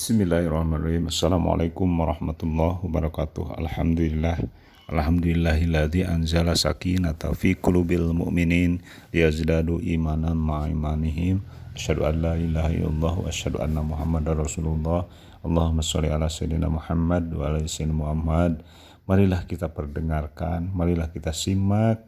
Bismillahirrahmanirrahim. Assalamualaikum warahmatullahi wabarakatuh. Alhamdulillahilladzi anzala sakinata fi qulubil mu'minin liyazdadu imanan ma'a imanihim. Asyhadu an la ilaha illallah wa asyhadu anna Muhammadar Rasulullah. Allahumma shalli ala sayyidina Muhammad wa ala sayyidina Muhammad. Marilah kita perdengarkan, marilah kita simak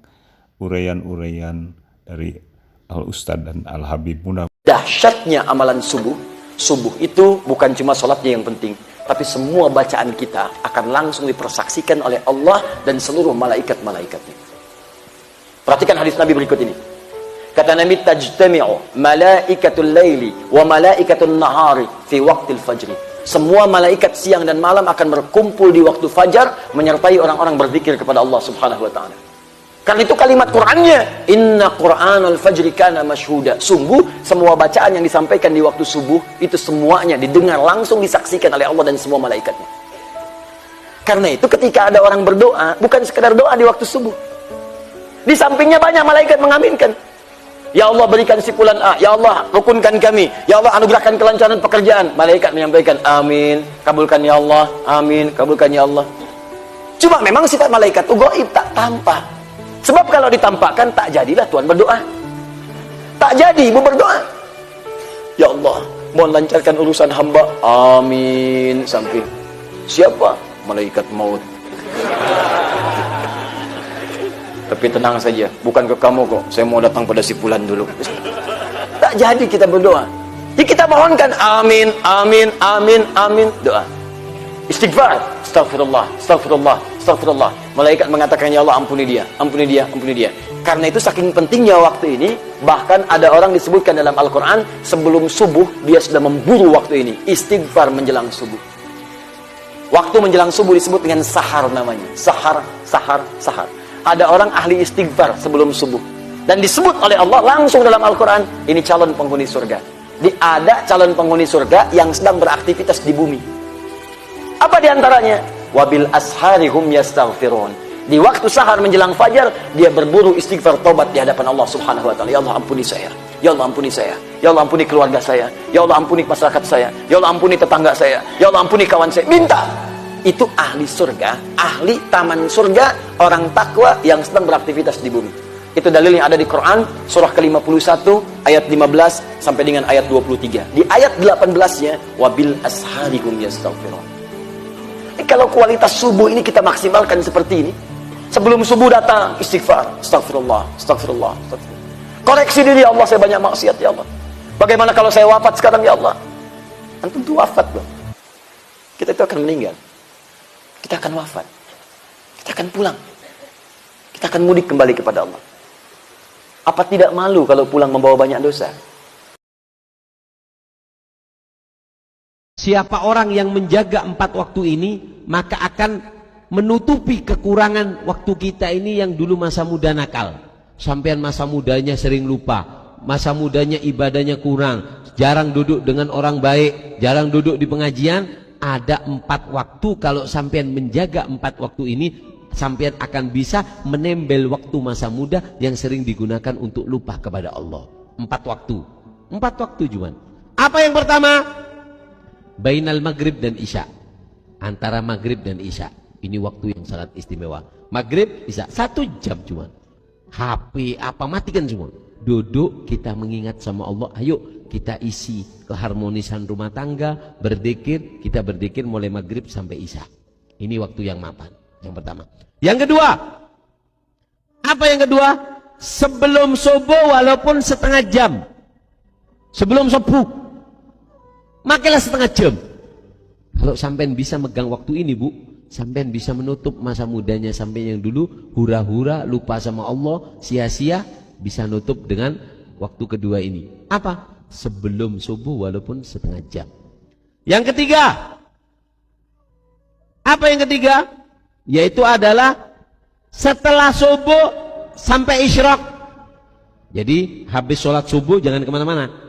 uraian-uraian dari Al-Ustadz dan Al-Habib. Dahsyatnya amalan subuh. Subuh itu bukan cuma sholatnya yang penting, tapi semua bacaan kita akan langsung dipersaksikan oleh Allah dan seluruh malaikat-malaikatnya. Perhatikan hadis Nabi berikut ini. Kata Nabi, tajtami'u malaikatul laili wa malaikatul nahari fi waqtil fajri. Semua malaikat siang dan malam akan berkumpul di waktu fajar menyertai orang-orang berzikir kepada Allah Subhanahu wa taala. Karena itu kalimat Qur'annya, inna Qur'anal fajri kana masyhuda. Sungguh semua bacaan yang disampaikan di waktu subuh itu semuanya didengar langsung, disaksikan oleh Allah dan semua malaikatnya. Karena itu ketika ada orang berdoa, bukan sekedar doa di waktu subuh. Di sampingnya banyak malaikat mengaminkan. Ya Allah berikan si fulan A, ya Allah rukunkan kami, ya Allah anugerahkan kelancaran pekerjaan. Malaikat menyampaikan amin, kabulkan ya Allah, amin, kabulkan ya Allah. Cuma memang sifat malaikat itu gaib, tak tampak. Sebab kalau ditampakkan tak jadilah Tuhan berdoa. Tak jadi ibu berdoa. Ya Allah, mohon lancarkan urusan hamba. Amin. Samping. Siapa? Malaikat maut. Tapi tenang saja, bukan ke kamu kok. Saya mau datang pada si fulan dulu. Tak jadi kita berdoa. Jadi kita mohonkan amin, amin, amin, amin. Doa. Istighfar. Astagfirullah, astagfirullah, astagfirullah. Malaikat mengatakan, ya Allah ampuni dia, ampuni dia, ampuni dia. Karena itu saking pentingnya waktu ini, bahkan ada orang disebutkan dalam Al-Quran, sebelum subuh dia sudah memburu waktu ini. Istighfar menjelang subuh. Waktu menjelang subuh disebut dengan sahar namanya. Sahar, sahar, sahar. Ada orang ahli istighfar sebelum subuh. Dan disebut oleh Allah langsung dalam Al-Quran, ini calon penghuni surga. Ada calon penghuni surga yang sedang beraktivitas di bumi. Apa diantaranya? Wabil asharihum yastaghfirun. Di waktu sahar menjelang fajar, dia berburu istighfar taubat di hadapan Allah Subhanahu wa taala. Ya Allah ampuni saya. Ya Allah ampuni saya. Ya Allah ampuni keluarga saya. Ya Allah ampuni masyarakat saya. Ya Allah ampuni tetangga saya. Ya Allah ampuni kawan saya. Minta. Itu ahli surga, ahli taman surga, orang takwa yang sedang beraktivitas di bumi. Itu dalilnya ada di Quran surah ke-51 ayat 15 sampai dengan ayat 23. Di ayat 18-nya wabil asharihum yastaghfirun. Kalau kualitas subuh ini kita maksimalkan seperti ini, sebelum subuh datang istighfar, astagfirullah, astagfirullah, astagfirullah. Koreksi diri, ya Allah saya banyak maksiat ya Allah. Bagaimana kalau saya wafat sekarang ya Allah? Antum tuh wafat loh. Kita itu akan meninggal. Kita akan wafat. Kita akan pulang. Kita akan mudik kembali kepada Allah. Apa tidak malu kalau pulang membawa banyak dosa? Siapa orang yang menjaga 4 waktu ini, maka akan menutupi kekurangan waktu kita ini yang dulu masa muda nakal. Sampean masa mudanya sering lupa, masa mudanya ibadahnya kurang, jarang duduk dengan orang baik, jarang duduk di pengajian. Ada 4 waktu, kalau sampean menjaga 4 waktu ini, sampean akan bisa menembel waktu masa muda yang sering digunakan untuk lupa kepada Allah. 4 waktu. 4 waktu cuman. Apa yang pertama? Bainal maghrib dan isya. Antara maghrib dan isya. Ini waktu yang sangat istimewa. Maghrib, isya. 1 jam cuma. HP apa matikan semua. Duduk kita mengingat sama Allah. Ayo kita isi keharmonisan rumah tangga. Berzikir. Kita berzikir mulai maghrib sampai isya. Ini waktu yang mapan. Yang pertama. Yang kedua. Apa yang kedua? Sebelum subuh walaupun setengah jam. Sebelum subuh. Makilah setengah jam. Kalau sampean bisa megang waktu ini bu, sampean bisa menutup masa mudanya sampai yang dulu hura-hura lupa sama Allah, sia-sia, bisa nutup dengan waktu kedua ini. Apa? Sebelum subuh walaupun setengah jam. Yang ketiga. Apa yang ketiga? Yaitu adalah setelah subuh sampai isyraq. Jadi habis sholat subuh jangan kemana-mana.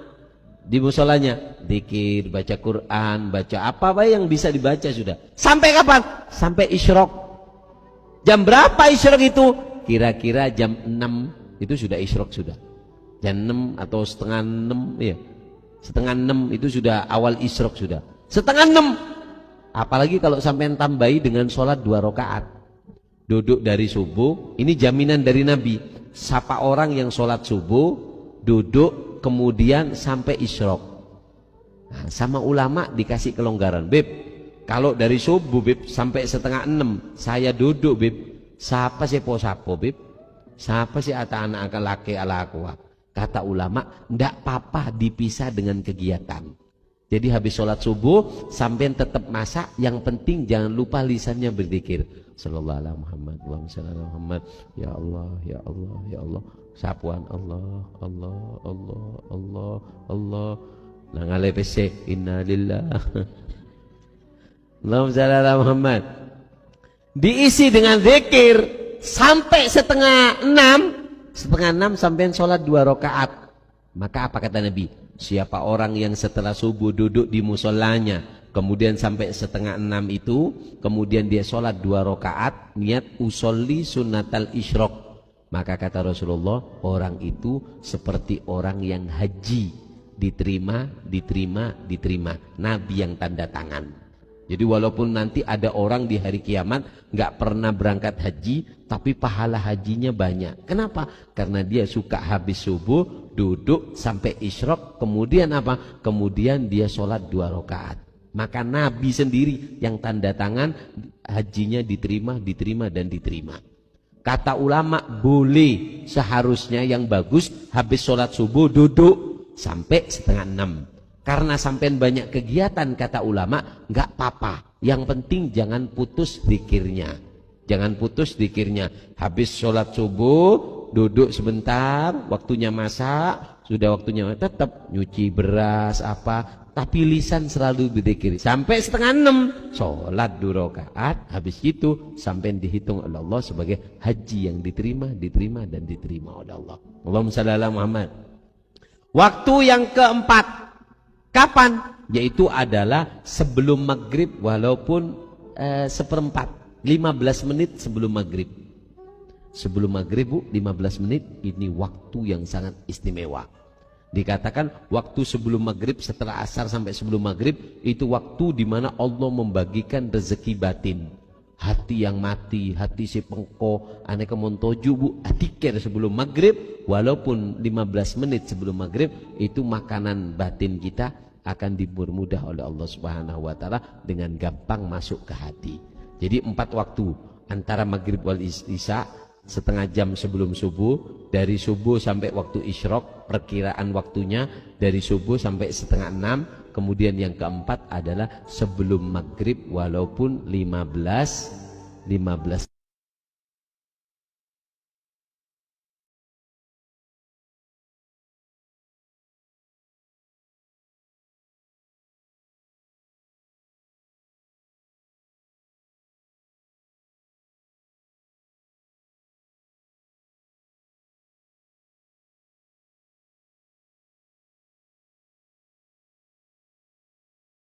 Di musolanya zikir, baca Quran, baca apa yang bisa dibaca sudah. Sampai kapan? Sampai isyraq. Jam berapa isyraq itu? Kira-kira jam 6 itu sudah isyraq sudah. Jam 6 atau setengah 6 ya. Setengah 6 itu sudah awal isyraq sudah. setengah 6. Apalagi kalau sampai tambahi dengan sholat 2 rakaat. Duduk dari subuh, ini jaminan dari Nabi. Siapa orang yang sholat subuh, duduk kemudian sampai isyrok. Nah, sama ulama dikasih kelonggaran, Beb, kalau dari subuh Beb sampai setengah 6 saya duduk Beb, siapa sih posapo Beb, siapa sih ata anak laki ala aku. Kata ulama, ndak apa-apa dipisah dengan kegiatan. Jadi habis sholat subuh sampai tetap masak, yang penting jangan lupa lisannya berzikir. Sallallahu alaihi Muhammad, Allahumma shalli ala Muhammad, ya Allah, ya Allah, ya Allah. Sapuan Allah, Allah, Allah, Allah, Allah. Nangale pese inna lillah. Allahumma shalli ala Muhammad. Diisi dengan zikir sampai setengah 6. Setengah 6 sampai sholat 2 rakaat. Maka apa kata Nabi? Siapa orang yang setelah subuh duduk di musolanya, kemudian sampai setengah 6 itu, kemudian dia sholat 2 rakaat, niat usolli sunnatal isyrok, maka kata Rasulullah, orang itu seperti orang yang haji, diterima, diterima, diterima. Nabi yang tanda tangan. Jadi walaupun nanti ada orang di hari kiamat nggak pernah berangkat haji, tapi pahala hajinya banyak. Kenapa? Karena dia suka habis subuh duduk sampai isyrok, kemudian apa? Kemudian dia sholat 2 rakaat. Maka Nabi sendiri yang tanda tangan hajinya diterima, diterima, dan diterima. Kata ulama, boleh, seharusnya yang bagus habis sholat subuh duduk sampai setengah 6. Karena sampean banyak kegiatan, kata ulama, nggak apa-apa. Yang penting jangan putus zikirnya. Jangan putus zikirnya. Habis sholat subuh, duduk sebentar, waktunya masak, sudah waktunya tetap nyuci beras apa, tapi lisan selalu berzikir. Sampai setengah 6, sholat 2 rakaat, habis itu sampai dihitung oleh Allah sebagai haji yang diterima, diterima, dan diterima oleh Allah. Allahumma shalli ala Muhammad. Waktu yang keempat. Kapan? Yaitu adalah sebelum maghrib, walaupun seperempat, 15 menit sebelum maghrib. Sebelum maghrib Bu, 15 menit, ini waktu yang sangat istimewa. Dikatakan waktu sebelum maghrib, setelah asar sampai sebelum maghrib, itu waktu di mana Allah membagikan rezeki batin. Hati yang mati, hati si pengko, aneka montoju Bu, atikir sebelum maghrib, walaupun 15 menit sebelum maghrib, itu makanan batin kita akan dipermudah oleh Allah Subhanahu wa Ta'ala dengan gampang masuk ke hati. Jadi 4 waktu antara maghrib wal isya, setengah jam sebelum subuh, dari subuh sampai waktu isyrok, perkiraan waktunya dari subuh sampai setengah 6. Kemudian yang keempat adalah sebelum maghrib walaupun 15